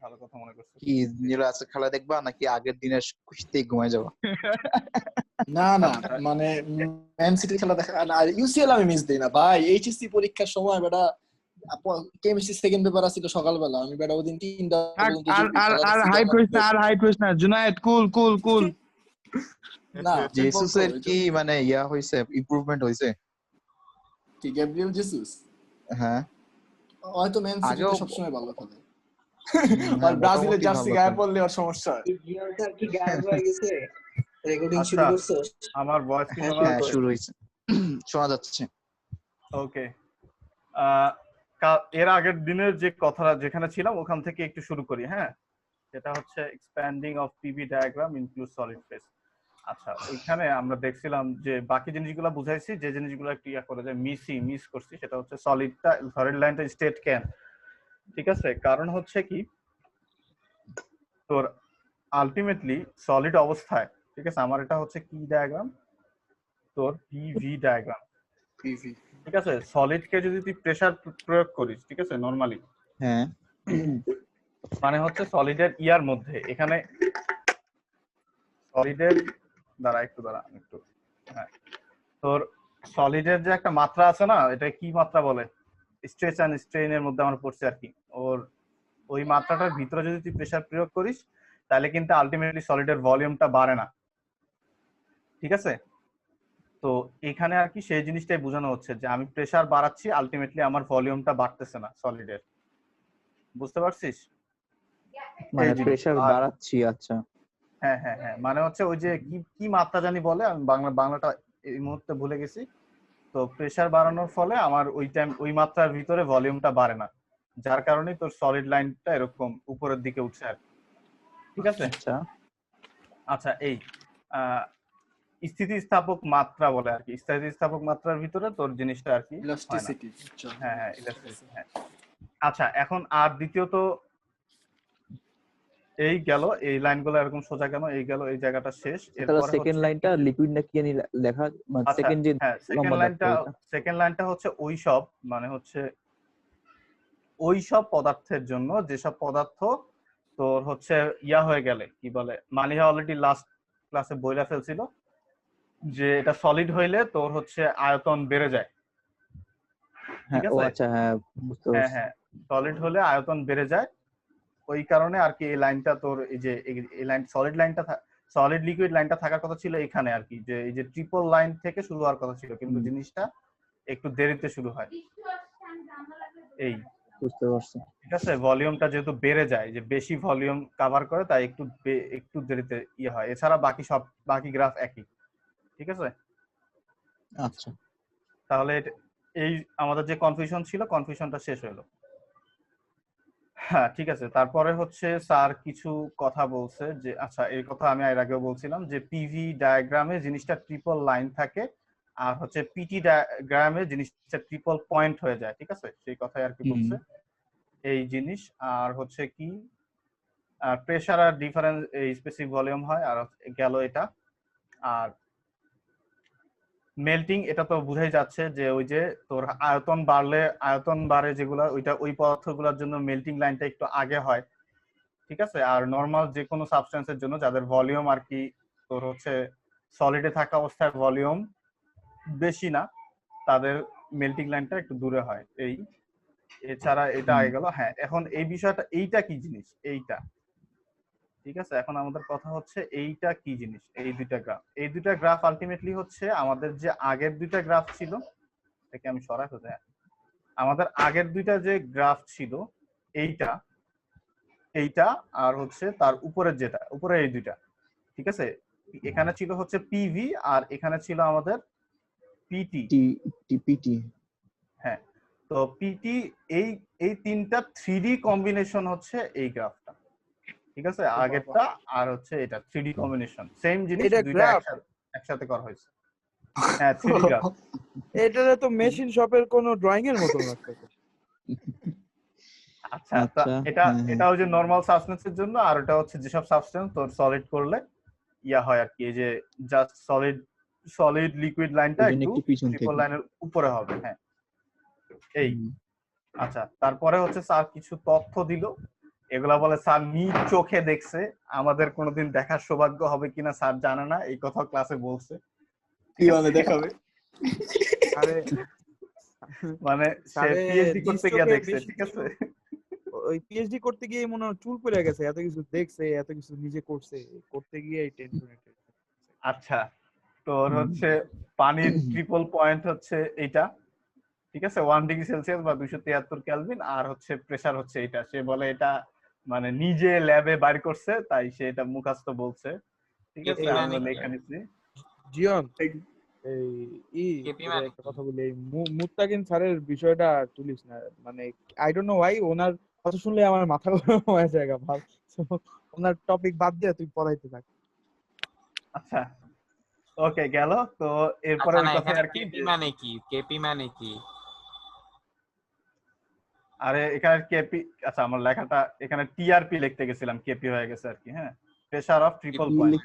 ভালো কথা মনে করছো। কি নীলা আজকে খেলা দেখবা নাকি আগের দিনের কুস্তিতে ঘুমায় যাবা? না মানে ম্যান সিটির খেলা দেখা আর ইউসিএল আমি মিস দেই না ভাই। এইচএসসি পরীক্ষার সময় বেটা কেমিস্ট্রি সেকেন্ড পেপার আছিল সকালবেলা, আমি বেটা ওদিন 3টা পর্যন্ত আর হাইট হইছ না জুনায়েদ, কুল না জেসুসের কি মানে ইয়া হইছে, ইমপ্রুভমেন্ট হইছে? কি গ্যাব্রিয়েল জেসুস? হ্যাঁ হয়তো ম্যান সিটিতে আগেও সবসময় ভালো খেলে। হ্যাঁ, আর ব্রাজিলের মোটামুটি জার্সি ভালো গায়ে খেলে। পড়লে আর সমস্যা হয়। ভিডিওটা কি গায়েব হয়ে গেছে? রেকর্ডিং শুরু আচ্ছা, করছস? আমার ভয়েস কি শোনা হ্যাঁ যাচ্ছে? শুরু হইছে, শোনা যাচ্ছে। ওকে, এর আগের দিনের যে কথা যেখানে ছিলাম ওখান থেকে একটু শুরু করি। হ্যাঁ, সেটা হচ্ছে expanding of PV diagram include solid face. আচ্ছা, ওইখানে আমরা দেখছিলাম যে বাকি জিনিসগুলো বুঝাইছি, যে জিনিসগুলো একটু ইয়া করে যে মিস করছি সেটা হচ্ছে সলিড লাইনটা স্টেট কেন। ঠিক আছে, কারণ হচ্ছে কি তোর আলটিমেটলি সলিড অবস্থায়, ঠিক আছে, আমার এটা হচ্ছে কি ডায়াগ্রাম, তোর পিভি ডায়াগ্রাম। পিভি ঠিক আছে, সলিড কে যদি তুই প্রেসার প্রয়োগ করিস, ঠিক আছে, নরমালি হ্যাঁ মানে হচ্ছে সলিডের ইয়ার মধ্যে, এখানে সলিডের দ্বারা একটু হ্যাঁ, তোর সলিডের যে একটা মাত্রা আছে না, এটা কি মাত্রা বলে, স্ট্রেচ এন্ড স্ট্রেইনের মধ্যে আমরা পড়ছি আর কি, ওই মাত্রাটার ভিতরে যদি তুই প্রেসার প্রয়োগ করিস তাহলে কিন্তু আলটিমেটলি সলিডের ভলিউমটা বাড়ে না। ঠিক আছে, তো এখানে আর কি সেই জিনিসটাই বোঝানো হচ্ছে যে আমি প্রেসার বাড়াচ্ছি, আলটিমেটলি আমার ভলিউমটা বাড়তেছে না সলিডের। বুঝতে পারছিস? মানে প্রেসার বাড়াচ্ছি। আচ্ছা হ্যাঁ, মানে হচ্ছে ওই যে কি মাত্রা জানি বলে, আমি বাংলাটা এই মুহূর্তে ভুলে গেছি। তো প্রেসার বাড়ানোর ফলে আমার ওই মাত্রার ভিতরে ভলিউমটা বাড়ে না, যার কারণে তোর সলিড লাইনটা এরকম উপরের দিকে উঠছে আর কি। ঠিক আছে, আচ্ছা এই স্থিতিস্থাপক মাত্রা বলে আর কি, স্থিতিস্থাপক মাত্রার ভিতরে তোর জিনিসটা আর কি ইলাস্টিসিটি। হ্যাঁ ইলাস্টিসিটি। হ্যাঁ, আচ্ছা এখন আর দ্বিতীয়ত এই গেল, এই লাইনগুলো এরকম সোজা কেন, এই গেল, এই জায়গাটা শেষ। এরপর সেকেন্ড লাইনটা লিকুইড না কি লেখা, মানে সেকেন্ড যে সেকেন্ড লাইনটা হচ্ছে ওই সব, মানে হচ্ছে ওই সব পদার্থের জন্য যেসব পদার্থ তোর হচ্ছে ইয়া হয়ে গেলে, কি বলে, মালিহা অলরেডি লাস্ট ক্লাসে বইলা ফেলছিল যে এটা সলিড হইলে তোর হচ্ছে আয়তন বেড়ে যায়। ঠিক আছে, আচ্ছা হ্যাঁ বুঝতে পারছি। হ্যাঁ সলিড হলে আয়তন বেড়ে যায়, ওই কারণে আর কি এই লাইনটা তোর এই যে এই লাইন সলিড লিকুইড লাইনটা থাকার কথা ছিল এখানে আর কি, যে এই যে ট্রিপল লাইন থেকে শুরু হওয়ার কথা ছিল, কিন্তু জিনিসটা একটু দেরিতে শুরু হয়। এই বুঝতে পারছি। ঠিক আছে, ভলিউমটা যেহেতু বেড়ে যায়, যে বেশি ভলিউম কভার করে, তাই একটু দেরিতে ইয়ে হয়। এছাড়া বাকি গ্রাফ একই। ঠিক আছে, আচ্ছা তাহলে এই আমাদের যে কনফিউশন ছিল, কনফিউশনটা শেষ হলো। হ্যাঁ ঠিক আছে, তারপরে হচ্ছে স্যার কিছু কথা বলছে যে, আচ্ছা এই কথা আমি এর আগেও বলছিলাম যে পিভি ডায়াগ্রামে জিনিসটা ট্রিপল লাইন থাকে, আর হচ্ছে পিটি ডায়াগ্রামে জিনিসটা ট্রিপল পয়েন্ট হয়ে যায়। ঠিক আছে, সেই কথাই আর কি বলছে এই জিনিস। আর হচ্ছে কি প্রেসার আর ডিফারেন্স এই স্পেসিফিক ভলিউম হয়, আর গেল এটা। আর মেল্টিং, এটা তো বুঝাই যাচ্ছে যে ওই যে তোর আয়তন বাড়ে যেগুলা, ওই পদার্থগুলোর জন্য মেল্টিং লাইনটা একটু আগে হয়। ঠিক আছে, আর নরমাল যে কোনো সাবস্টেন্সের জন্য যাদের ভলিউম আর কি তোর হচ্ছে সলিডে থাকা অবস্থায় ভলিউম বেশি না, তাদের মেল্টিং লাইনটা একটু দূরে হয়। এই এছাড়া এটা আগে গেল। হ্যাঁ, এখন এই বিষয়টা, এইটা কি জিনিস, এইটা ঠিক আছে, এখন আমাদের কথা হচ্ছে এইটা কি জিনিস। এই দুইটা গ্রাফ আলটিমেটলি হচ্ছে আমাদের যে আগের দুইটা গ্রাফ ছিল, এটাকে আমি সরাই ফেলতে, আমাদের আগের দুইটা যে গ্রাফ ছিল, এইটা আর হচ্ছে তার উপরের যেটা, উপরে এই দুইটা, ঠিক আছে, এখানে ছিল হচ্ছে পিভি আর এখানে ছিল আমাদের পিটি। হ্যাঁ, তো পিটি এই তিনটা 3D কম্বিনেশন হচ্ছে এই গ্রাফটা। ঠিক আছে, আগেরটা আর হচ্ছে এটা 3D কম্বিনেশন, সেম জিনিস দুইটা একসাথে করা হয়েছে। হ্যাঁ 3D গ্রাফ। এটারে তো মেশিন শপের কোন ড্রয়িং এর মতো লাগতেছে। আচ্ছা, এটা ওই যে নরমাল সাবস্টেন্সের জন্য, আর এটা হচ্ছে যেসব সাবস্টেন্স তোর সলিড করলে ইয়া হয় আর কি, এই যে জাস্ট সলিড লিকুইড লাইনটা একটু ট্রিপল লাইনের উপরে হবে। হ্যাঁ এই আচ্ছা, তারপরে হচ্ছে স্যার কিছু তথ্য দিল এগুলা বলে স্যার নিজ চোখে দেখছে, আমাদের কোনোদিন দেখার সৌভাগ্য হবে কিনা স্যার জানে না, এই কথা ক্লাসে বলছে। কি মানে দেখাবে? আরে মানে সে স্যারে পিএইচডি করতে গিয়ে দৃশ্যকে দেখছে, বেশি ঠিক আছে? ওই পিএইচডি করতে গিয়ে মনে হয় চুল পড়ে গেছে, এত কিছু দেখছে, এত কিছু নিজে করছে, করতে গিয়ে এই টেনশনে। আচ্ছা, তোর হচ্ছে পানির ট্রিপল পয়েন্ট হচ্ছে এইটা, ঠিক আছে, 1 ডিগ্রি সেলসিয়াস বা 273 কেলভিন, আর হচ্ছে প্রেসার হচ্ছে এটা। সে বলে এটা মানে নিজে ল্যাবে বাইর করছে, তাই সে এটা মুখস্থ বলছে, ঠিক আছে, আমি লেখা নিচ্ছি। জিয়ন একটা কথা বলি, এই মুত্তাকিন স্যারের বিষয়টা তুলিস না, মানে আই ডোন্ট নো ওয়াই, ওনার কথা শুনলে আমার মাথা গরম হয়ে যায় ভাব। ওনার টপিক বাদ দিয়ে তুই পড়াইতে থাক। আচ্ছা ওকে গেল তো, এরপরে ওই কথা আর কি, কেপি মানে কি? আরে এখানে কেপি, আচ্ছা আমার লেখাটা এখানে টিআরপি লিখতে গেছিলাম, কেপি হয়ে গেছে আর কি। হ্যাঁ, প্রেসার অফ ট্রিপল পয়েন্ট।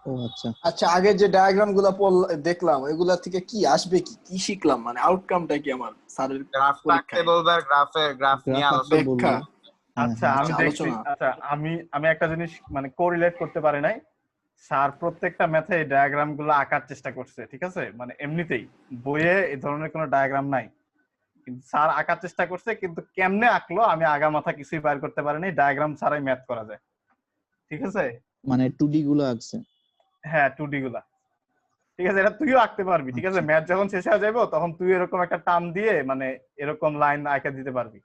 ও আচ্ছা আচ্ছা, আগে যে ডায়াগ্রাম গুলা দেখলাম, এগুলা থেকে কি আসবে, কি শিখলাম, মানে আউটকামটা কি আমার স্যারের গ্রাফ থাকতে বলবে, আর গ্রাফ নিয়ে আলোচনা। ব্যাখ্যা? আচ্ছা আমি দেখছি, আচ্ছা আমি একটা জিনিস মানে কোরিলেট করতে পারি নাই। স্যার প্রত্যেকটা ম্যাথে এই ডায়াগ্রাম গুলো আঁকার চেষ্টা করছে, ঠিক আছে, মানে এমনিতেই বইয়ে এই ধরনের কোনো ডায়াগ্রাম নাই, কিন্তু স্যার আঁকার চেষ্টা করছে, কিন্তু কেমনে আঁকলো আমি আগা মাথা কিছুই বাইর করতে পারিনি। ডায়াগ্রাম ছাড়াই ম্যাথ করা যায়, ঠিক আছে, মানে 2D গুলো আঁকছে। হ্যাঁ 2D গুলা, ঠিক আছে, এটা তুইও আঁকতে পারবি, ঠিক আছে, ম্যাথ যখন শেষ হয়ে যাবে তখন তুই এরকম একটা টার্ম দিয়ে মানে এরকম লাইন আঁকা দিতে পারবি,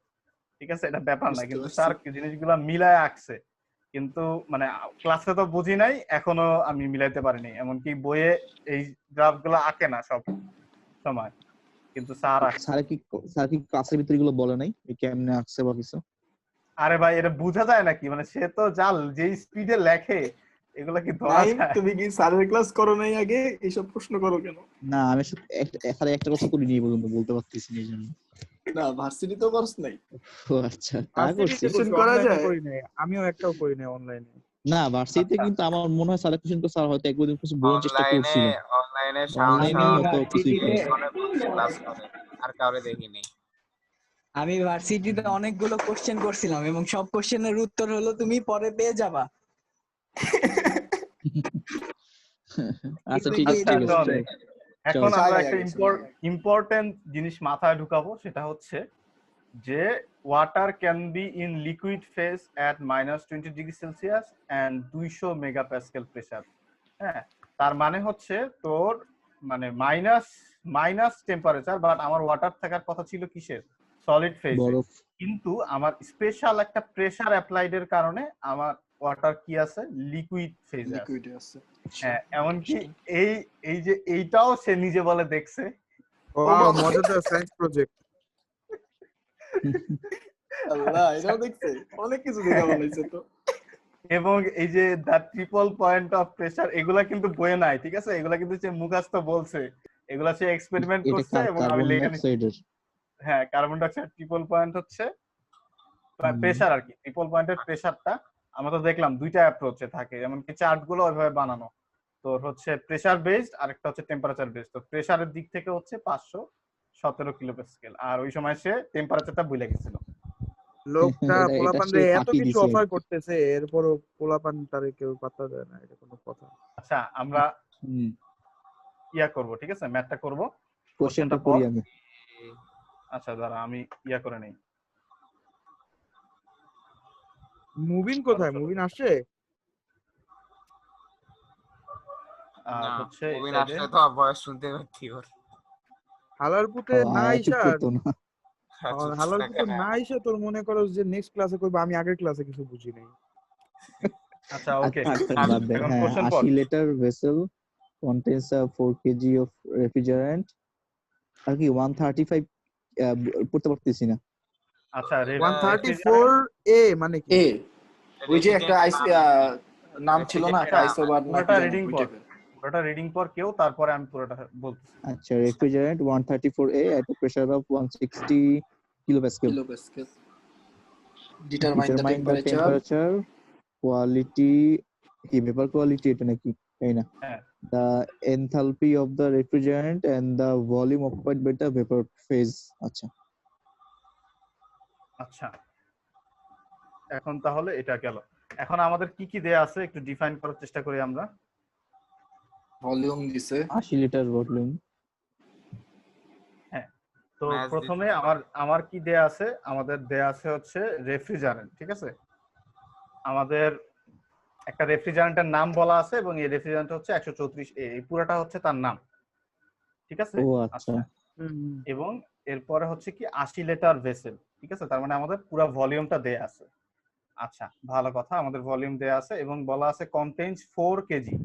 ঠিক আছে, এটা ব্যাপার না। কিন্তু স্যার জিনিসগুলা মিলায় আঁকছে, কিন্তু মানে ক্লাসে তো বুঝি নাই, এখনো আমি মিলাইতে পারিনি, এমনকি বইয়ে এই গ্রাফ গুলা আঁকে না সব সময়, কিন্তু স্যার স্যার কি ক্লাসের ভিতরে এগুলো বলে নাই কেমনে আঁকছে বা কিছু? আরে ভাই এটা বোঝা যায় নাকি, মানে সে তো জাল যে স্পিডে লেখে, এগুলা কি ধরা যায়? তুমি কি স্যারের ক্লাস করো নাই আগে, এইসব প্রশ্ন করো কেন? না আমি একটা কথা করিনি পর্যন্ত বলতে পারতেছি না, এই জন্য। না ভার্সিটি তো করছ নাই? ও আচ্ছা, তা করছি। করা যায়? আমিও একটাও করি নাই অনলাইনে। না ভার্সিটিতে কিন্তু আমার মনে হয় স্যার কিছু স্যার হয়তো একদিন কিছু বোঝার চেষ্টা করছিল। অনলাইনে অনলাইনে হয়তো কিছু ক্লাস করে, আর কাউরে দেখিনি। আমি ভার্সিটিতে অনেকগুলো কোশ্চেন করছিলাম এবং সব কোশ্চেনের উত্তর হলো তুমি পরে পেয়ে যাবা। আচ্ছা ঠিক আছে, ঠিক আছে। এখন আমরা একটা ইম্পর্টেন্ট জিনিস মাথায় ঢুকাবো, সেটা হচ্ছে যে water can be in liquid phase at -20 degree Celsius and 200 megapascal pressure. হ্যাঁ, তার মানে হচ্ছে তোর মানে মাইনাস টেম্পারেচার, বাট আমার ওয়াটার থাকার কথা ছিল কিসের, সলিড ফেজে, কিন্তু আমার স্পেশাল একটা প্রেসার অ্যাপ্লাইড এর কারণে আমার ওয়াটার কি আছে, লিকুইড ফেজে আছে। হ্যাঁ, এমনকি এই যে এইটাও সে নিজে বলে দেখছে। মজাদার সায়েন্স প্রজেক্ট। আল্লাহ, এটাও দেখছে, অনেক কিছু দেখা বলেছে তো। এবং এই যে দা ট্রিপল পয়েন্ট অফ প্রেসার, এগুলা কিন্তু বইয়ে নাই, ঠিক আছে, এগুলা কিন্তু সে মুখস্থ বলছে, এগুলা সে এক্সপেরিমেন্ট করছে এবং আমি লেখা নিচ্ছি। হ্যাঁ, কার্বন ডাইঅক্সাইড ট্রিপল পয়েন্ট হচ্ছে প্রেসার আর কি, ট্রিপল পয়েন্টের প্রেসারটা আমরা তো দেখলাম দুইটা অ্যাপ্রোচে থাকে, এমনকি চার্ট গুলো ওইভাবে বানানো, তোর হচ্ছে প্রেসার বেসড আর একটা হচ্ছে টেম্পারেচার বেসড। তো প্রেসারের দিক থেকে হচ্ছে 517 কিলোপ্যাসকেল, আর ওই সময় সে টেম্পারেচারটা ভুলে গেছিল। লোকটা পোলাপানরে এত কিছু অফার করতেছে, এরপরও পোলাপান তারে কেউ পাত্তা দেয় না, এটা কোনো কথা? আচ্ছা আমরা ইয়া করব, ঠিক আছে, ম্যাথটা করব, কোশ্চেনটা করি আমি। আচ্ছা দাঁড়া আমি ইয়া করে নেই। মুবিন কোথায়? মুবিন আসছে? হচ্ছে মুবিন আসলে তো ভয়েস শুনতে পাচ্ছি ওর। হালারপুতে না আইসা তোর মনে করো যে নেক্সট ক্লাসে করব, আমি আগের ক্লাসে কিছু বুঝি নাই। আচ্ছা ওকে, এখন কোশ্চেন পড়। 80 litre vessel contains a 4 kg of refrigerant, আর কি 135 পড়তে পারতেছি না। আচ্ছা 134a মানে কি? ওই যে একটা নাম ছিল না, একটা আইসোবার, পুরোটা রিডিং পর কেউ, তারপরে আমি পুরোটা বলতেছি। আচ্ছা, refrigerant 134a at a pressure of 160 kilopascal. Determine the temperature, quality, কি vapor quality এটা নাকি, তাই না? The enthalpy of the refrigerant and the volume occupied by the vapor phase. আচ্ছা আচ্ছা এখন তাহলে এটা গেল। এখন আমাদের কি কি দেয়া আছে একটু ডিফাইন করার চেষ্টা করি আমরা। ভলিউম দিছে 80 লিটার ভলিউম। হ্যাঁ, তো Mass প্রথমে দিছে। আমার কি দেয়া আছে, আমাদের দেয়া আছে হচ্ছে রেফ্রিজারেন্ট, ঠিক আছে। আমাদের একটা রেফ্রিজারেন্টের নাম বলা আছে এবং এই রেফ্রিজারেন্ট হচ্ছে 134A, এই পুরোটা হচ্ছে তার নাম, ঠিক আছে। ও আচ্ছা। এবং এরপরে হচ্ছে কি 80 লিটার ভেসেল, ঠিক আছে। তার মানে আমাদের পুরো ভলিউমটা দেয়া আছে। আচ্ছা, ভালো কথা, আমাদের ভলিউম দেয়া আছে এবং বলা আছে কন্টেইনস 4 কেজি,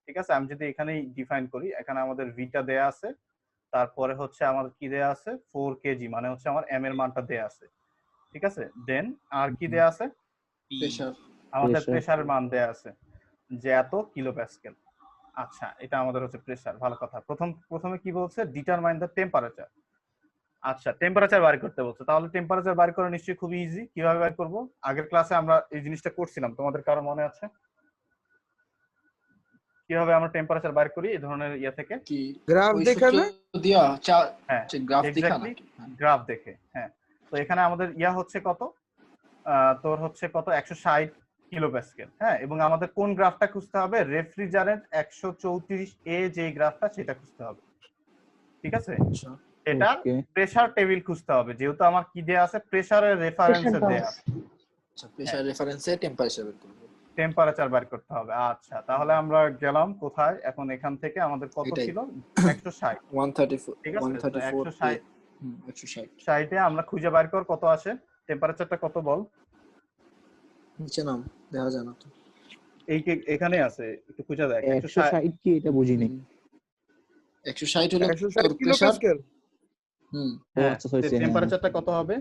ঠিক আছে। আমি যদি এখানেই ডিফাইন করি, এখানে আমাদের ভিটা দেয়া আছে, তারপরে হচ্ছে আমার কি দেয়া আছে 4 কেজি, মানে হচ্ছে আমার এম এর মানটা দেয়া আছে, ঠিক আছে। দেন আর কি দেয়া আছে, প্রেসার আমাদের Pressure. প্রেসারের মান দেয়া আছে যে এত কিলো প্যাসকেল। আচ্ছা, এটা আমাদের হচ্ছে প্রেসার, ভালো কথা। প্রথমে কি বলছে, ডিটারমাইন দ্য টেম্পারেচার। আচ্ছা, টেম্পারেচার বার করতে বলছে, তাহলে টেম্পারেচার বার করা নিশ্চয়ই খুব ইজি। কিভাবে বার করব, আগের ক্লাসে আমরা এই জিনিসটা করছিলাম, তোমাদের কারো মনে আছে কিভাবে আমরা টেম্পারেচার বার করি এই ধরনের ইয়া থেকে? কি গ্রাফ ওই দেখা সূত্র না? দিয়া হ্যাঁ, গ্রাফ দেখা এক্স্যাক্টলি, নাকি? গ্রাফ দেখে। হ্যাঁ, তো এখানে আমাদের ইয়া হচ্ছে কত, তোর হচ্ছে কত 160 কিলো প্যাসকেল। হ্যাঁ, এবং আমাদের কোন গ্রাফটা খুঁজতে হবে, রেফ্রিজারেন্ট 134A যে গ্রাফটা, সেটা খুঁজতে হবে, ঠিক আছে। আচ্ছা এটা ওকে। প্রেসার টেবিল খুঁজতে হবে, যেহেতু আমার কি দেয়া আছে, প্রেসারের রেফারেন্সে দেয়া আছে। আচ্ছা, প্রেসার রেফারেন্সে টেম্পারেচার বের করব। টেম্পারেচার বার করতে হবে। আচ্ছা, তাহলে আমরা গেলাম কোথায়, এখন এখান থেকে আমাদের কত এটাই। ছিল, 160, 134 ঠিক আছে। তো 134 160 160 আমরা খুঁজে বার কর কত আসে, টেম্পারেচারটা কত বল। নিচে নাম দেখা যায় না তো। এখানে আছে, একটু খুঁজে দেখ। 160 কি এটা বুঝিনি। 160 হলো 160 কিলো প্রেসার। প্যাসকেল। ও আচ্ছা, সরি। টেম্পারেচারটা কত হবে,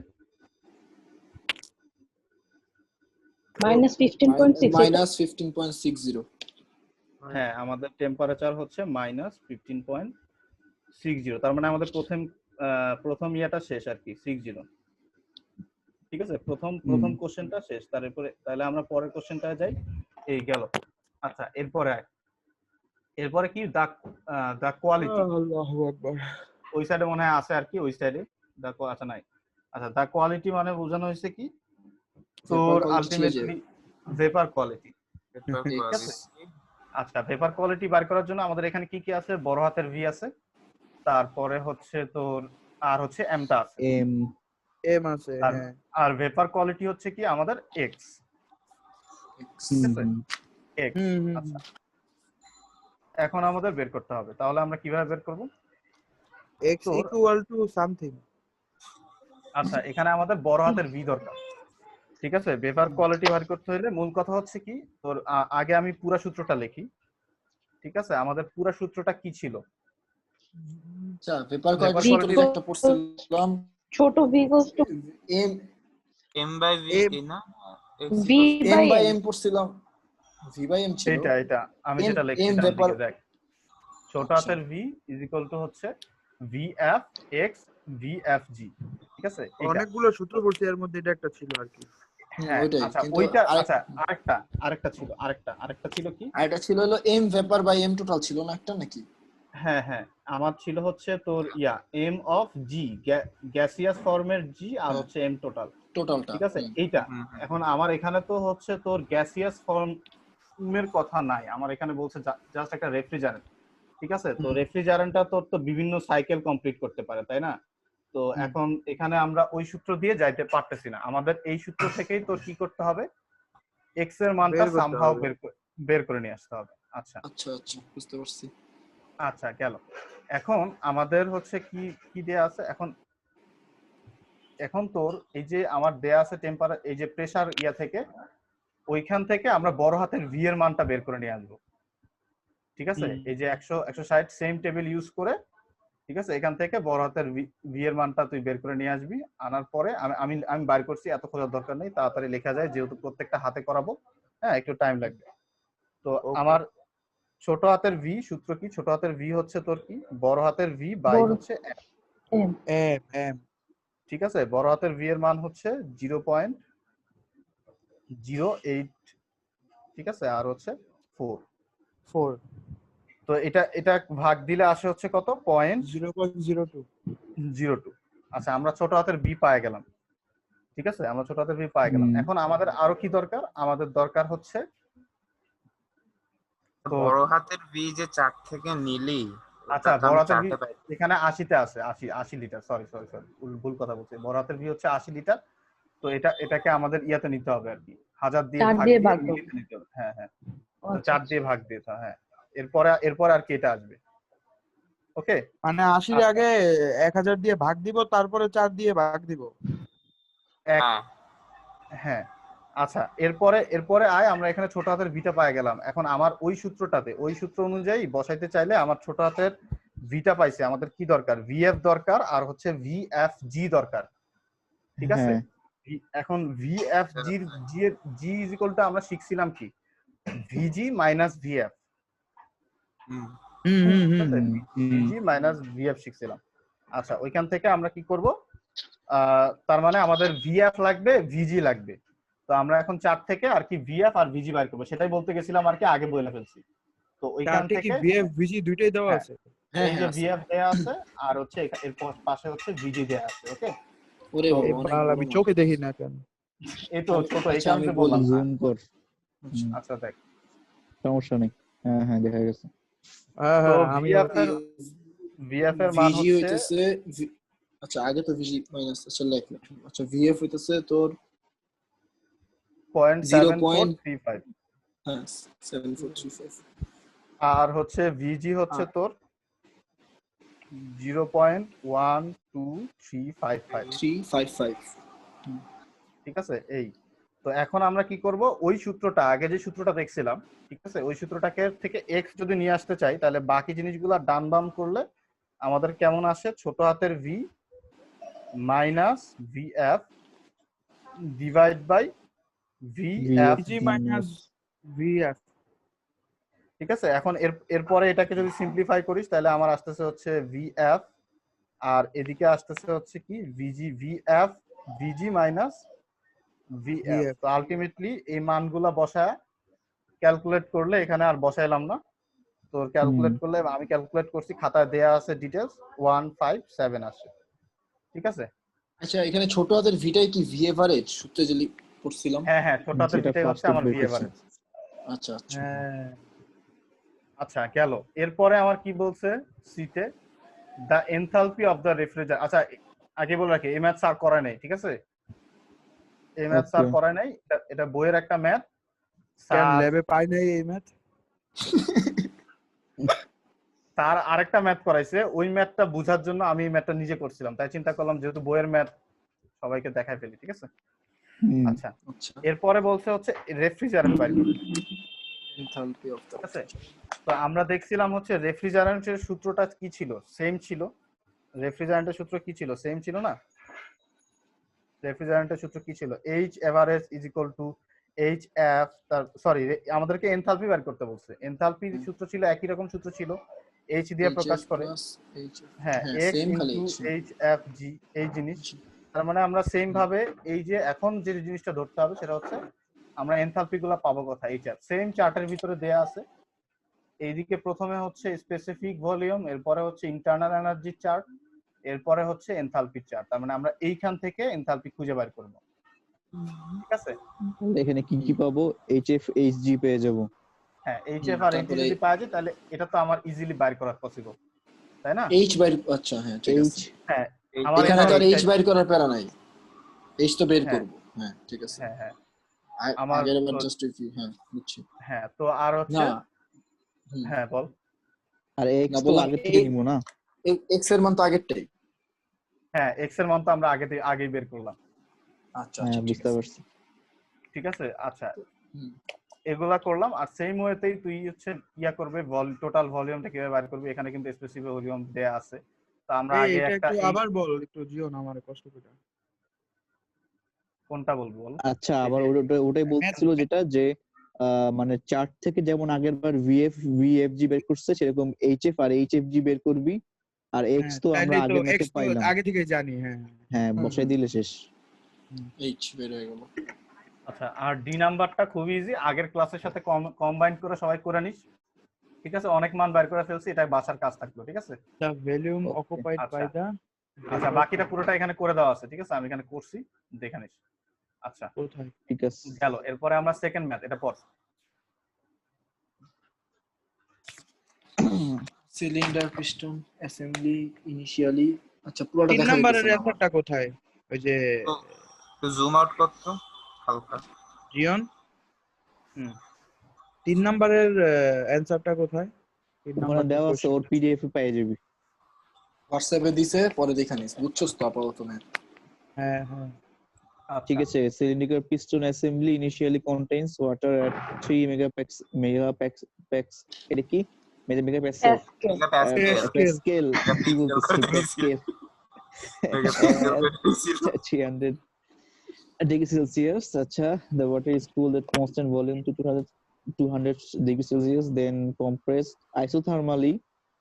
-15.60 হ্যাঁ, আমাদের টেম্পারেচার হচ্ছে -15.60, তার মানে আমাদের প্রথম ইয়েটা শেষ আর কি, 60, ঠিক আছে। প্রথম কোশ্চেনটা শেষ, তারপরে তাহলে আমরা পরের কোশ্চেনটায় যাই। এই গেল। আচ্ছা, এরপরে কি, দা কোয়ালিটি। আল্লাহু আকবার। ওই সাইডে মনে হয় আছে আর কি, ওই সাইডে আচ্ছা নাই। আচ্ছা, দা কোয়ালিটি মানে বোঝানো হয়েছে কি, তোর আলটিমেটলি ভেপার কোয়ালিটি, ঠিক আছে। আচ্ছা, ভেপার কোয়ালিটি বার করার জন্য আমাদের এখানে কি কি আছে, বড় হাতের ভি আছে, তারপরে হচ্ছে তোর আর হচ্ছে এমটা আছে, এম আছে, হ্যাঁ। আর ভেপার কোয়ালিটি হচ্ছে কি আমাদের এক্স, ঠিক আছে, এক্স। আচ্ছা, এখন আমাদের বের করতে হবে, তাহলে আমরা কিভাবে বের করব, x ইকুয়াল টু সামথিং। আচ্ছা, এখানে আমাদের বড় হাতের ভি দরকার, ঠিক আছে। ভেপার কোয়ালিটি বার করতে হলে মূল কথা হচ্ছে কি, তোর আগে আমি পুরো সূত্রটা লিখি, ঠিক আছে। আমাদের পুরো সূত্রটা কি ছিল, আচ্ছা, ভেপার কোয়ালিটি একটা পড়ছিলাম, ছোট v equals to m m/v না v by m পড়ছিলাম, v by m ছিল। এটা আমি যেটা লিখছি দেখ, ছোট হাতের v ইজ ইকুয়াল টু হচ্ছে vf x vfg, ঠিক আছে। অনেকগুলো সূত্র পড়ছি, এর মধ্যে এটা একটা ছিল আর কি। হ্যাঁ, আচ্ছা, ওইটা আচ্ছা, আরেকটা ছিল কি, আরেকটা ছিল হলো m vapour by m total ছিল না একটা নাকি? হ্যাঁ, আমার ছিল হচ্ছে তোর m অফ g, গ্যাসিয়াস ফর্মের g, আর হচ্ছে m টোটালটা, ঠিক আছে। এইটা এখন আমার এখানে তো হচ্ছে তোর গ্যাসিয়াস ফর্মের কথা নাই, আমার এখানে বলছে জাস্ট একটা রেফ্রিজারেন্ট, ঠিক আছে। তো রেফ্রিজারেন্টটা তোর তো বিভিন্ন সাইকেল কমপ্লিট করতে পারে, তাই না। তো এখন এখানে আমরা ওই সূত্র দিয়ে যাইতে পারতেছি না, আমাদের এই সূত্র থেকেই তোর কি করতে হবে, এক্স এর মানটা সামহাউ বের করে নিয়ে আসতে হবে। আচ্ছা আচ্ছা আচ্ছা, বুঝতে পারছি। আচ্ছা, গেল। এখন আমাদের হচ্ছে কি দেয়া আছে, এখন তোর এই যে আমার দেয়া আছে এই যে প্রেসার ইয়া থেকে, ওইখান থেকে আমরা বড় হাতের ভি এর মানটা বের করে নিয়ে আসবো, ঠিক আছে। এই যে 160 সেম টেবিল ইউজ করে, ঠিক আছে, এখান থেকে বড় হাতের ভি এর মানটা তুই বের করে নিয়ে আসবি। আনার পরে আমি বার করছি, এত খোঁজার দরকার নেই, তাড়াতাড়ি লেখা যায় যেহেতু প্রত্যেকটা হাতে করাবো। হ্যাঁ, একটু টাইম লাগবে। তো আমার ছোট হাতের ভি সূত্র কি, ছোট হাতের ভি হচ্ছে তোর কি, বড় হাতের ভি বাই হচ্ছে এম, ঠিক আছে। বড় হাতের ভি এর মান হচ্ছে 0.08, ঠিক আছে, আর হচ্ছে 4। তো এটা ভাগ দিলে আসে হচ্ছে কত, 0.02। .02। আচ্ছা, আমরা ছোট হাতের বি পায়ে গেলাম, ঠিক আছে, আমরা ছোট হাতের ভি পাই গেলাম। এখন আমাদের আরো কি দরকার, আমাদের দরকার হচ্ছে বড় হাতের ভি যে 4 থেকে নিলি, আচ্ছা বড় হাতের ভি এখানে 80 তে আছে, 80 লিটার, সরি ভুল কথা বলছি। বড় হাতের ভি হচ্ছে 80 লিটার। তো এটাকে আমাদের ইয়াতে নিতে হবে আর কি, 1000 দিয়ে ভাগ দিয়ে মিলিতে নিতে হবে। হ্যাঁ 4 দিয়ে ভাগ দিতে হবে। হ্যাঁ, এরপর আর কি এটা আসবে। ওকে, মানে 80 আগে 1000 দিয়ে ভাগ দিব, তারপরে 4 দিয়ে ভাগ দিব। হ্যাঁ আচ্ছা, এরপরে আমরা এখানে ছোট হাতের ভিটা পাই গেলাম। এখন আমার ওই সূত্র অনুযায়ী বসাইতে চাইলে আমার ছোট হাতের ভিটা পাইছে, আমাদের কি দরকার, ভিএফ দরকার আর হচ্ছে ভিএফজি দরকার। ঠিক আছে, এখন ভিএফজি জি ইজ ইকুয়াল টু আমরা শিখছিলাম কি, ভিজি মাইনাস ভিএফ। ভিজি মাইনাস ভিএফ শিখছিলাম। আচ্ছা, ওইখান থেকে আমরা কি করব, তার মানে আমাদের ভিএফ লাগবে, ভিজি লাগবে। তো আমরা এখন 4 থেকে আর কি ভিএফ আর ভিজি বাইর করব, সেটাই বলতে গেছিলাম আর কি, আগে বলে ফেলছি। তো ওইখান থেকে ভিএফ ভিজি দুইটাই দেওয়া আছে। এই যে ভিএফ দেয়া আছে আর হচ্ছে এর পাশে হচ্ছে ভিজি দেয়া আছে। ওকে, ওরে বাবা, আমি চোখে দেখি না কেন, এই তো ছোট, এই কারণে বললাম জুম কর। আচ্ছা দেখ, সমস্যা নেই। হ্যাঁ দেখা গেছে। তো ভিএফ এর মান হচ্ছে, আচ্ছা আগে তো ভিজি মাইনাস, আচ্ছা লিখলাম। আচ্ছা ভিএফ হইতাছে তোর 0.7435। হ্যাঁ 7435। আর হচ্ছে ভিজি হচ্ছে তোর 0.12355। ঠিক আছে, এই তো এখন আমরা কি করব, ওই সূত্রটা আগে যে সূত্রটা দেখছিলাম, ঠিক আছে, ওই সূত্রটাকে থেকে এক্স যদি নিয়ে আসতে চাই, তাহলে বাকি জিনিসগুলো ডান বাম করলে আমাদের কেমন আসে, ছোট হাতের V minus VF divide by VFG minus VF. ঠিক আছে, এখন এরপরে এটাকে যদি সিম্পলিফাই করিস তাহলে আমার আসতেছে হচ্ছে ভিএফ, আর এদিকে আসতেছে হচ্ছে কি ভিএফ ভিজি মাইনাস ভিএফ। তো আলটিমেটলি এই মানগুলা বসায় ক্যালকুলেট করলে, এখানে আর বসাইলাম না, তোর ক্যালকুলেট করলে, আমি ক্যালকুলেট করছি, খাতায় দেয়া আছে ডিটেইলস, 157 আসে। ঠিক আছে, আচ্ছা এখানে ছোট হাতের ভিটাই কি ভি এভারেজ সূত্রে যে পড়ছিলাম? হ্যাঁ ছোট হাতের ভিটাই হচ্ছে আমার ভি এভারেজ। আচ্ছা আচ্ছা গেল। এরপরে আমার কি বলছে সিতে, the enthalpy of the refrigerator. আচ্ছা আগে বলে রাখি, এই ম্যাথ স্যার করায় নাই, ঠিক আছে, এই ম্যাথ স্যার করায় নাই, এটা বইয়ের একটা ম্যাথ, স্যার ল্যাবে পাই নাই এই ম্যাথ। তার আরেকটা ম্যাথ করাইছে, ওই ম্যাথটা বোঝার জন্য আমি এই ম্যাথটা নিজে করছিলাম, তাই চিন্তা করলাম যেহেতু বইয়ের ম্যাথ সবাইকে দেখাই ফেলি। ঠিক আছে, আচ্ছা এরপরে বলছে হচ্ছে রেফ্রিজারেন্ট বাইর করতে। এনথালপি অফ দ্য, ঠিক আছে, তো আমরা দেখছিলাম হচ্ছে রেফ্রিজারেন্টের সূত্রটা কি ছিল, সেম ছিল। রেফ্রিজারেন্টের সূত্র কি ছিল, সেম ছিল না? রেফ্রিজারেন্টের সূত্র কি ছিল, H average is equal to H F, sorry আমাদেরকে এনথালপি বের করতে বলছে। এনথালপির সূত্র ছিল একই রকম সূত্র ছিল, এইচ দিয়ে প্রকাশ করে, হ্যাঁ x into H F G, এই জিনিস। তার মানে আমরা সেম ভাবে এই যে এখন যে জিনিসটা ধরতে হবে সেটা হচ্ছে আমরা এনথালপি গুলা পাবো কোথায়, এই চার্ট সেম চার্টের ভিতরে দেয়া আছে। এইদিকে প্রথমে হচ্ছে স্পেসিফিক ভলিউম, এরপরে হচ্ছে ইন্টারনাল এনার্জি চার্ট, এরপরে হচ্ছে এনথালপি চার্ট। তার মানে আমরা এইখান থেকে এনথালপি খুঁজে বের করব। ঠিক আছে, এখানে কি কি পাবো, এইচএফ এইচজি পেয়ে যাব। হ্যাঁ এইচএফ আর এইচজি যদি পাওয়া যায় তাহলে এটা তো আমার ইজিলি বের করা পসিবল, তাই না? এইচ বাইর, আচ্ছা হ্যাঁ ঠিক আছে, হ্যাঁ এখানে তো আর এইচ বাইর করার প্যারা নাই, এইচ তো বের করব। হ্যাঁ ঠিক আছে, হ্যাঁ আমার আগের বার জাস্ট ইফ ইউ, হ্যাঁ বুঝছি। হ্যাঁ তো আর হচ্ছে, হ্যাঁ বল। আর এক্স তো আগে থেকে নিব না, এক্স এর মান তো আগেরটাই। হ্যাঁ এক্স এর মান তো আমরা আগেই বের করলাম। আচ্ছা বুঝতে পারছি। ঠিক আছে, আচ্ছা এগুলা করলাম। আর সেম ওয়েতেই তুই হচ্ছে ইয়া করবে, টোটাল ভলিউমটা কিভাবে বের করবি, এখানে কিন্তু স্পেসিফিক ভলিউম দেয়া আছে। তো আমরা আগে একটা আবার বল একটু, জিও না আমারে কষ্ট করে। কোনটা বলবো বল? আচ্ছা আবার ওটাই বলছিল যেটা যে মানে চার্ট থেকে যেমন আগের বার ভিএফজি বের করছে সেরকম এইচএফ আর এইচএফজি বের করবি। আর এক্স তো আমরা আগের মতো পাইলাম, আগে থেকে জানি। হ্যাঁ বসাই দিলে শেষ, এইচ বের হয়ে গেল। আচ্ছা আর ডি নাম্বারটা খুব ইজি, আগের ক্লাসের সাথে কম্বাইন করে সবাই করে নিস। ঠিক আছে, অনেক মান বের করে ফেলছি, এটা বাসার কাজ থাকলো। ঠিক আছে, the volume occupied by the আচ্ছা বাকিটা পুরোটা এখানে করে দেওয়া আছে, ঠিক আছে, আমি এখানে করছি, দেখে নিস। আচ্ছা কোথায়? ঠিক আছে। গেল। এরপরে আমরা সেকেন্ড ম্যাথ, এটা পর। Cylinder piston assembly initially. আচ্ছা পুরোটা 3 দেখা নাম্বারের যাইতেছে না আমার। অ্যান্সারটা কোথায়? ওই যে তো জুম আউট করতো হালকা। জিয়ন হুম 3 নাম্বারের অ্যান্সারটা কোথায়? 3 ওখানে নাম্বার যে দেওয়া আছে, ওর কোশ্চেন। পিডিএফ এ পেয়ে যাবি। হোয়াটসঅ্যাপে দিছে, পরে দেখা নিস, বুঝছস তো আপাতত না। হ্যাঁ হ্যাঁ ঠিক আচ্ছা আছে, cylinder piston assembly initially contains water at 3 megapascal, এটা কি মেগাপ্যাক্সেল Pascal. এটা প্যাসকেল। প্যাসকেল, কি মেগাপিক্সেল বলতেছি, করে দিয়েছি। প্যাসকেল মেগাপিক্সেল করে দিয়েছিল। 300 degree Celsius. Acha, the water is cooled at constant volume to 200 degree Celsius, then compressed isothermally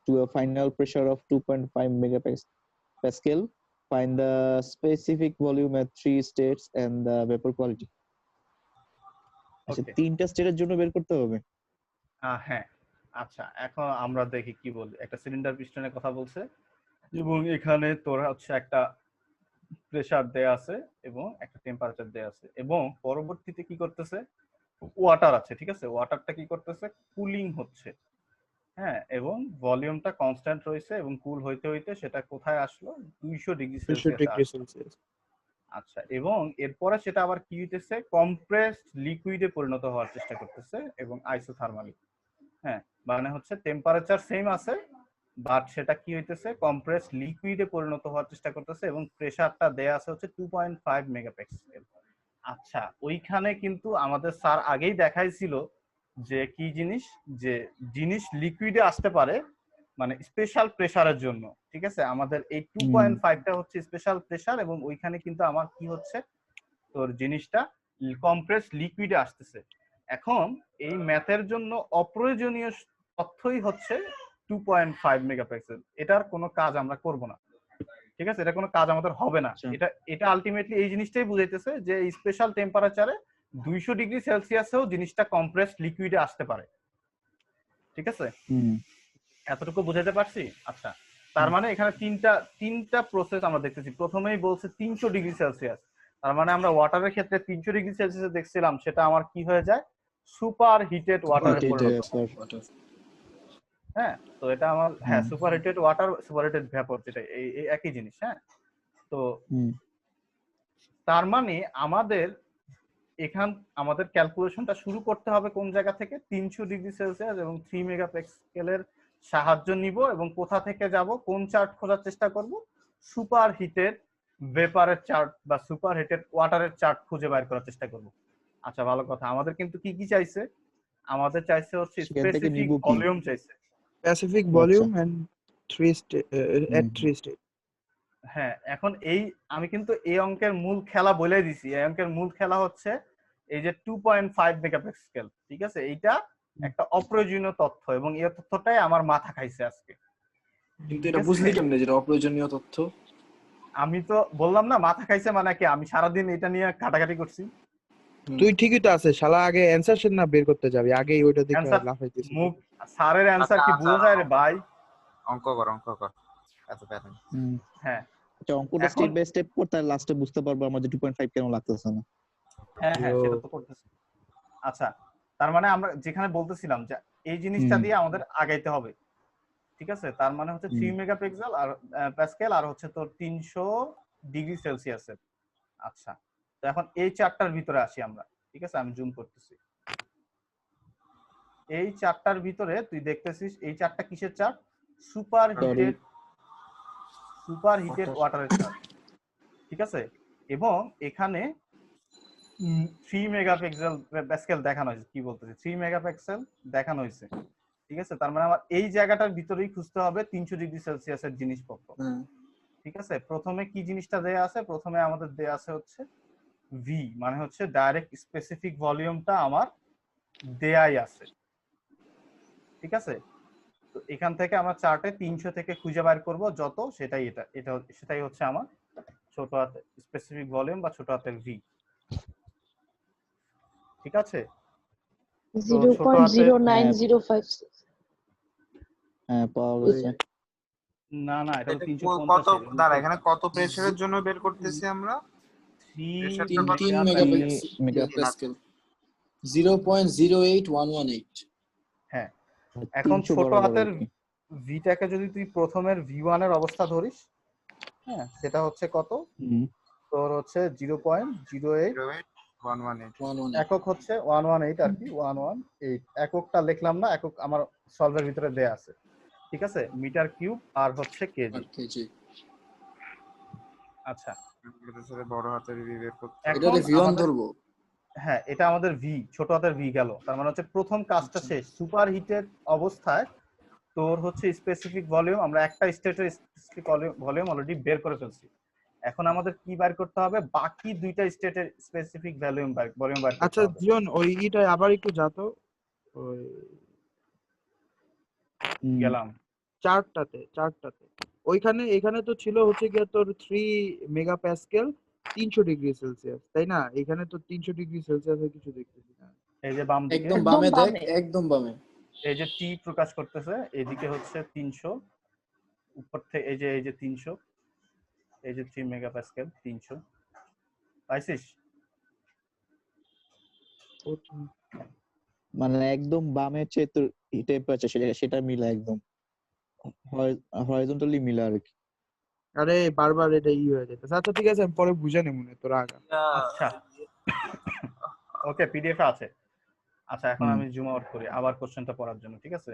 to a final pressure of 2.5 megapascal. Find the specific volume at 3 states and the vapor quality. আচ্ছা, ওকে তিনটা স্টেটের জন্য বের করতে হবে। হ্যাঁ। আচ্ছা এখন আমরা দেখি কি বলি। একটা সিলিন্ডার পিস্টনের কথা বলছে এবং এখানে তোর হচ্ছে একটা প্রেসার দেয়া আছে এবং একটা টেম্পারেচার দেয়া আছে এবং পরবর্তীতে কি করতেছে, ওয়াটার আছে, ঠিক আছে, ওয়াটারটা কি করতেছে, কুলিং হচ্ছে, হ্যাঁ, এবং ভলিউমটা কনস্ট্যান্ট রয়েছে এবং কুল হইতে হইতে সেটা কোথায় আসলো, 200 ডিগ্রি 200 সেলসিয়াসে ডিগ্রি আসলো। সেলসিয়াস। আচ্ছা এবং এরপরে সেটা আবার কি হইতেছে, কম্প্রেসড লিকুইডে পরিণত হওয়ার চেষ্টা করতেছে এবং আইসোথার্মালি, হ্যাঁ, মানে হচ্ছে টেম্পারেচার সেম আছে বাট সেটা কি হইতেছে, কম্প্রেসড লিকুইডে পরিণত হওয়ার চেষ্টা করতেছে এবং প্রেসারটা দেয়া আছে হচ্ছে 2.5 মেগাপ্যাস্কেল। আচ্ছা ওইখানে কিন্তু আমাদের স্যার আগেই দেখাইছিল যে কি জিনিস, যে জিনিস লিকুইডে আসতে পারে মানে স্পেশাল প্রেসারের জন্য, ঠিক আছে, আমাদের এই 2.5টা হচ্ছে স্পেশাল প্রেসার এবং ওইখানে কিন্তু আমার কি হচ্ছে, তোর জিনিসটা কম্প্রেস লিকুইডে আসতেছে। এখন এই ম্যাথের জন্য অপ্রয়োজনীয় তথ্যই হচ্ছে 2.5 মেগাপিক্সেল, এটার কোনো কাজ আমরা করব না, ঠিক আছে, এটা কোনো কাজ আমাদের হবে না। এটা এটা আলটিমেটলি এই জিনিসটাই বুঝাইতেছে যে স্পেশাল টেম্পারেচারে 200 ডিগ্রি সেলসিয়াসেও জিনিসটা কম্প্রেস লিকুইডে আসতে পারে, ঠিক আছে, এতটুকু বুঝাতে পারছি। আচ্ছা তার মানে এখানে তিনটা প্রসেস আমরা দেখতেছি। প্রথমেই বলছে 300 ডিগ্রি সেলসিয়াস, তার মানে আমরা ওয়াটারের ক্ষেত্রে 300 ডিগ্রি সেলসিয়াসে দেখছিলাম, সেটা আমার কি হয়ে যায়, সুপার হিটেড ওয়াটারে পরিণত হয়। হ্যাঁ তো এটা আমার, হ্যাঁ, super heated water, super heated vapour, যেটা এই একই জিনিস। হ্যাঁ তো তার মানে আমাদের ক্যালকুলেশনটা শুরু করতে হবে কোন জায়গা থেকে, 300 ডিগ্রি সেলসিয়াস এবং 3 মেগাপিক্সেলের সাহায্য নিব এবং কোথা থেকে যাব, কোন চার্ট খোঁজার চেষ্টা করব, সুপার হিটেড ভেপারের চার্ট বা সুপার হিটেড ওয়াটারের চার্ট খুঁজে বের করার চেষ্টা করব। আচ্ছা ভালো কথা, আমাদের কিন্তু কি কি চাইছে, আমাদের চাইছে হচ্ছে স্পেসিফিক ভলিউম চাইছে, specific volume and 3 state at 3 state. হ্যাঁ এখন আমি কিন্তু এই অঙ্কের মূল খেলা বলে দিছি। এই অঙ্কের মূল খেলা হচ্ছে এই যে 2.5 মেগাপিক্সেল, ঠিক আছে, এইটা একটা অপ্রয়োজনীয় তথ্য এবং এই তথ্যটাই আমার মাথা খাইছে আজকে। কিন্তু এটা বুঝলি কেমনে যেটা অপ্রয়োজনীয় তথ্য? আমি তো বললাম না মাথা খাইছে, মানে কি আমি সারাদিন এটা নিয়ে কাটাকাটি করছি। তুই ঠিকই তো আছে শালা, আগে অ্যানসার শিট না বের করতে যাবি, আগে ওইটা দেখে লাফাইতেছিস। মুখ স্যারের অ্যানসার কি বোঝা যায় রে ভাই? অঙ্ক কর এত প্যাটার্ন। হ্যাঁ আচ্ছা অঙ্কটা স্টেপ বাই স্টেপ কর, তাহলে লাস্টে বুঝতে পারবো আমাদের 2.5 কেন লাগতেছে না। হ্যাঁ সেটা তো করতেছি। আচ্ছা তার মানে আমরা যেখানে বলতেছিলাম যে এই জিনিসটা দিয়ে আমাদের আগাইতে হবে, ঠিক আছে, তার মানে হচ্ছে 3 মেগাপিক্সেল আর প্যাসকেল আর হচ্ছে তোর 300 ডিগ্রি সেলসিয়াসের। আচ্ছা তো এখন এই চারটার ভিতরে আসি আমরা, ঠিক আছে, আমি জুম করতেছি। এই চারটার ভিতরে তুই দেখতেছিস এই চারটা কিসের চার্ট, সুপার হিটেড ওয়াটারের চার্ট, ঠিক আছে, এবং এখানে 3 মেগাপিক্সেল প্যাসকেল দেখানো হয়েছে, কি বলতেছে 3 মেগাপিক্সেল দেখানো হয়েছে, ঠিক আছে, তার মানে আমার এই জায়গাটার ভিতরেই খুঁজতে হবে 300 ডিগ্রি সেলসিয়াসের জিনিসপত্র, ঠিক আছে। প্রথমে কি জিনিসটা দেয়া আছে, প্রথমে আমাদের দেয়া আছে হচ্ছে ভি, মানে হচ্ছে ডাইরেক্ট স্পেসিফিক ভলিউমটা আমার দেয়াই আছে, ঠিক আছে। তো এখান থেকে আমরা চার্টে 300 থেকে খুঁজে বের করব যত, সেটাই হচ্ছে আমার ছোট হাতের স্পেসিফিক ভলিউম বা ছোট হাতের ভি, ঠিক আছে। 0.09056। হ্যাঁ পাওয়া গেছে। না না, এটা তো এটা 350 কত দাঁড়া, এখানে কত প্রেসারের জন্য বের করতেছি আমরা? 3 প্রেসারটা তিন কত? মেগাপ্যাসকেল 0.08118। হ্যাঁ, এখন 300 ছোট বরাবর হাতের আর কি। ভিটাকে যদি তুই প্রথমের V1 এর অবস্থা ধরিস, হ্যাঁ, সেটা হচ্ছে কত, হুম, তোর হচ্ছে 0.08, 0.118 একক হচ্ছে 118 আর কি, 118। এককটা লিখলাম না, একক আমার সলভের ভিতরে দেয়া আছে, ঠিক আছে, মিটার কিউব আর হচ্ছে কেজি। কেজি। আচ্ছা, প্রেসারে বড় হাতের ভি বের করতে এটা এখন V1 আমাদের, ধরবো। হ্যাঁ, এটা আমাদের ভি, ছোট হাতের ভি গেল, তার মানে হচ্ছে প্রথম কাজটা শেষ। সুপার হিটেড অবস্থায় তোর হচ্ছে স্পেসিফিক ভলিউম, আমরা একটা স্টেটের স্পেসিফিক ভলিউম অলরেডি বের করে ফেলছি। এখন আমাদের কি বের করতে হবে, বাকি দুইটা স্টেটের স্পেসিফিক ভলিউম বের করতে আচ্ছা হবে। জিয়ন, ওই ইটা আবার একটু যাতো, ওই হুম। গেলাম চার্টটাতে ওইখানে, এখানে তো ছিল হচ্ছে গিয়ে তোর 3 মেগাপ্যাসকেল 300 ডিগ্রি সেলসিয়াস, তাই না? এখানে তো 300 ডিগ্রি সেলসিয়াসের কিছু দেখতেছি না। এই যে বাম দিকে, একদম একদম বামে দেখ, বামে। একদম বামে। এই যে টি প্রকাশ করতেছে, এদিকে হচ্ছে 300, উপর থেকে এই যে 300, এই যে 3 মেগাপ্যাসকেল 300, পাইছিস? মানে একদম বামে চেয়ে তোর টেম্পারেচার সেটা মিলা একদম হরাইজন্টালি মিলা আর কি। আরে বারবার এটা হয়ে যেতেছে। আচ্ছা ঠিক আছে, আমি পরে বুঝে নেব না তোর আগা। আচ্ছা, ওকে, পিডিএফ আছে। আচ্ছা, এখন আমি জুম আউট করি আবার কোশ্চেনটা পড়ার জন্য, ঠিক আছে?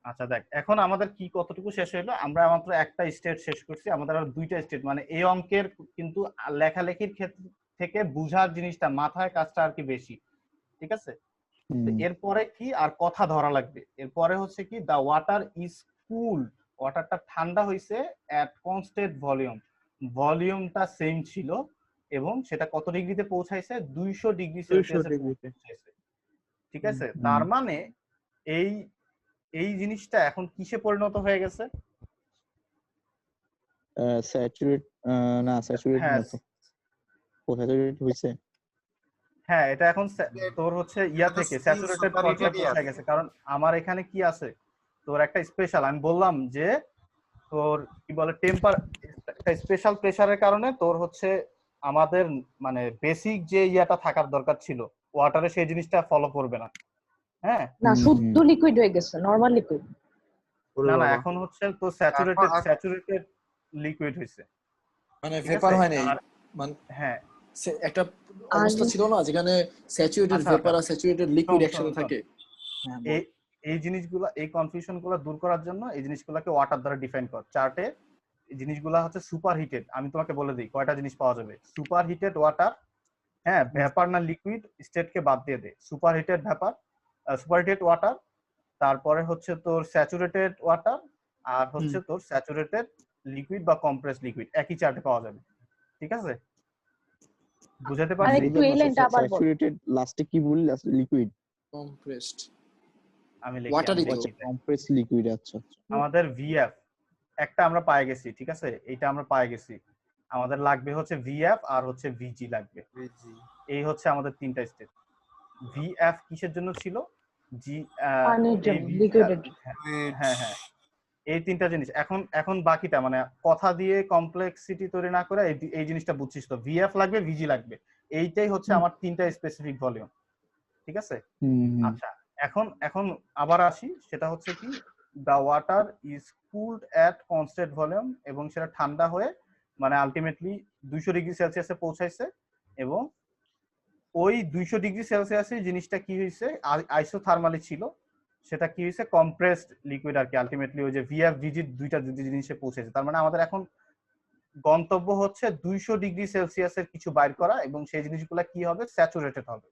আচ্ছা দেখ, এখন আমাদের কি কতটুকু শেষ হলো, আমরা মাত্র একটা স্টেট শেষ করছি, আমাদের আর দুইটা স্টেট, মানে এই অঙ্কের কিন্তু লেখালেখির ক্ষেত্রে থেকে বুঝার জিনিসটা, মাথায় কাজটা আর কি বেশি, ঠিক আছে? তো এরপরে কি আর কথা ধরা লাগবে, এরপরে হচ্ছে কি, দা ওয়াটার ইজ কুল, ওয়াটারটা ঠান্ডা হইছে এট কনস্ট্যান্ট ভলিউম, ভলিউমটা সেম ছিল এবং সেটা কত ডিগ্রিতে পৌঁছাইছে, 200 ডিগ্রি 200 সেলসিয়াসে ডিগ্রিতে। পৌঁছাইছে, ঠিক আছে? তার মানে এই এই জিনিসটা এখন কিসে পরিণত হয়ে গেছে? স্যাচুরেট না, স্যাচুরেট হ্যাঁ না তো, ও স্যাচুরেট হইছে। হ্যাঁ, এটা এখন তোর হচ্ছে ইয়া থেকে স্যাচুরেটেড পর্যায়ে পৌঁছে গেছে, কারণ আমার এখানে কি আছে, তোর একটা স্পেশাল, আমি বললাম যে তোর কি বলে একটা স্পেশাল প্রেসারের কারণে তোর হচ্ছে আমাদের মানে বেসিক যে ইয়াটা থাকার দরকার ছিল ওয়াটারে, সেই জিনিসটা ফলো করবে না। হ্যাঁ, না, শুদ্ধ লিকুইড হয়ে গেছে, নরমাল লিকুইড। না না, এখন হচ্ছে তো স্যাচুরেটেড লিকুইড হইছে, মানে ঠিক ভেপার আছে? হয় নাই। আর মানে হ্যাঁ, একটা অবস্থা ছিল না যেখানে স্যাচুরেটেড আচ্ছা, ভেপার আর স্যাচুরেটেড লিকুইড শোন, একসাথে শোন, শোন। থাকে। হ্যাঁ, বল। এই জিনিসগুলো, এই কনফিউশন গুলো দূর করার জন্য এই জিনিসগুলোকে ওয়াটার দ্বারা ডিফাইন কর চার্টে। এই জিনিসগুলো হচ্ছে সুপার হিটেড, আমি তোমাকে বলে দিই কয়টা জিনিস পাওয়া যাবে। সুপার হিটেড ওয়াটার, হ্যাঁ, ভেপার না লিকুইড স্টেটকে বাদ দিয়ে দে, super heated vapour, super heated water, তারপরে হচ্ছে তোর স্যাচুরেটেড ওয়াটার, আর হচ্ছে তোর স্যাচুরেটেড লিকুইড বা কম্প্রেস লিকুইড, একই চার্টে পাওয়া যাবে, ঠিক আছে? বুঝাতে আর পারছি? একটু এই লাইনটা আবার বল। স্যাচুরেটেড লাস্টে কি বললি, লিকুইড কম্প্রেসড আমি ওয়াটারই তো। লিখি। Compress liquid. আচ্ছা আমাদের ভিএফ একটা আমরা পাই গেছি, ঠিক আছে, এইটা আমরা পাই গেছি। আমাদের লাগবে হচ্ছে ভিএফ আর হচ্ছে ভিজি লাগবে, এই হচ্ছে আমাদের তিনটা স্টেপ। ভিএফ কিসের জন্য ছিল? জি, পানির জন্য, লিকুইডের। হ্যাঁ হ্যাঁ, এই তিনটা জিনিস। এখন বাকিটা মানে কথা দিয়ে কমপ্লেক্সিটি তৈরি না করে এই জিনিসটা বুঝছিস তো, ভিএফ লাগবে, ভিজি লাগবে, এইটাই হচ্ছে আমার তিনটা স্পেসিফিক ভলিউম, ঠিক আছে? আচ্ছা, এখন আবার আসি, সেটা হচ্ছে কি, the water is cooled at constant volume, এবং সেটা ঠান্ডা হয়ে মানে আলটিমেটলি 200 ডিগ্রি সেলসিয়াসে পৌঁছাইছে, এবং ওই 200 ডিগ্রি সেলসিয়াসে জিনিসটা কি হয়েছে, আইসোথার্মালি ছিল, সেটা কি হয়েছে, কম্প্রেসড লিকুইড আর কি, আলটিমেটলি ওই যে ভিএফ ভিজি দুইটা জিনিসে পৌঁছেছে। তার মানে আমাদের এখন গন্তব্য হচ্ছে 200 ডিগ্রি সেলসিয়াসের কিছু বাইর করা, এবং সেই জিনিসগুলো কি হবে, স্যাচুরেটেড হবে।